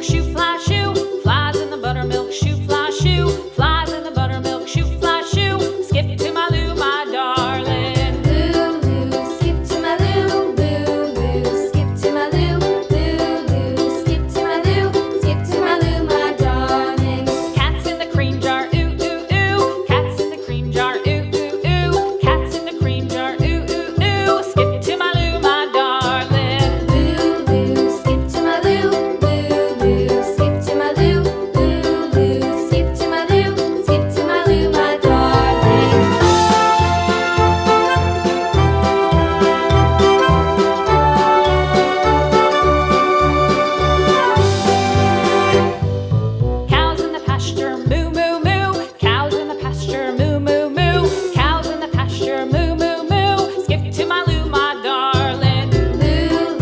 buttermilk shoe, fly shoe. Flies in the buttermilk shoe, fly shoe. Flies in the buttermilk shoe, fly shoe. Skip to my Lou, my darling. Lou, skip to my Lou, Lou, skip to my Lou, Lou, skip to my Lou, skip to my Lou, my darling. Cats in the cream jar, ooh, ooh, ooh. Cats in the cream jar, ooh, ooh, ooh. Cats in the cream jar, ooh, ooh, ooh. Skip to my Lou, my darling. Lou, skip to my Lou, Lou, skip to my Lou, Lou, skip to my Lou, skip to my Lou, my darling. Cows in the pasture, moo, moo, moo. Cows in the pasture, moo, moo, moo. Cows in the pasture, moo, moo, moo. Skip to my Lou, my darling. Lou,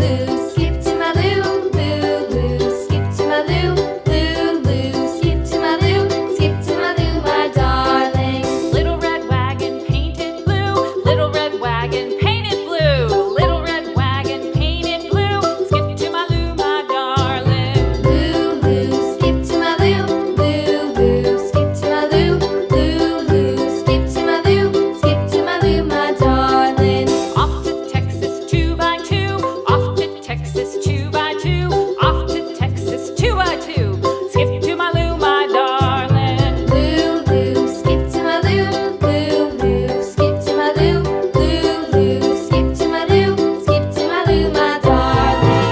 skip to my Lou, Lou, skip to my Lou, Lou, skip to my Lou, skip to my Lou, my darling. Little red wagon painted blue. Little red wagon painted blue. Little red wagon painted blue. Skip to my Lou, my darling. Lou, skip to my Lou, Lou, skip to my Lou, Lou, skip to my Lou, skip to my Lou, my darling. Off to Texas 2x2. Off to Texas 2x2. Off to Texas 2x2. Skip to my Lou, my darling. Lou, skip to my Lou, Lou, skip to my Lou, Lou, skip to my Lou, skip to my Lou, my darling.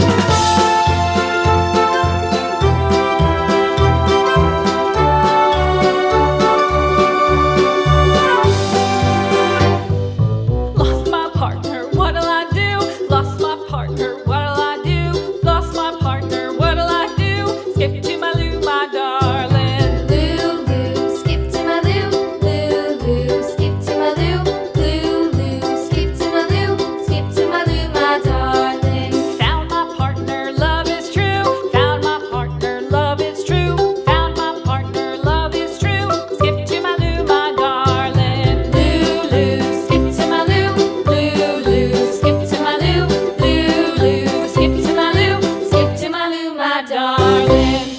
Lost my partner, what'll I do? Lost my partner, what'll I do? Lost my partner, what'll I do? Skip to my Lou, my darling. Lou, skip to my Lou, Lou, skip to my Lou, Lou, skip to my Lou, skip to my Lou, my darling. Found my partner, love is true. Found my partner, love is true. Found my partner, love is true. Skip to my Lou, my darling. Lou, skip to my Lou, Lou, skip to my Lou, Lou, skip to my Lou, skip to my Lou, my darling.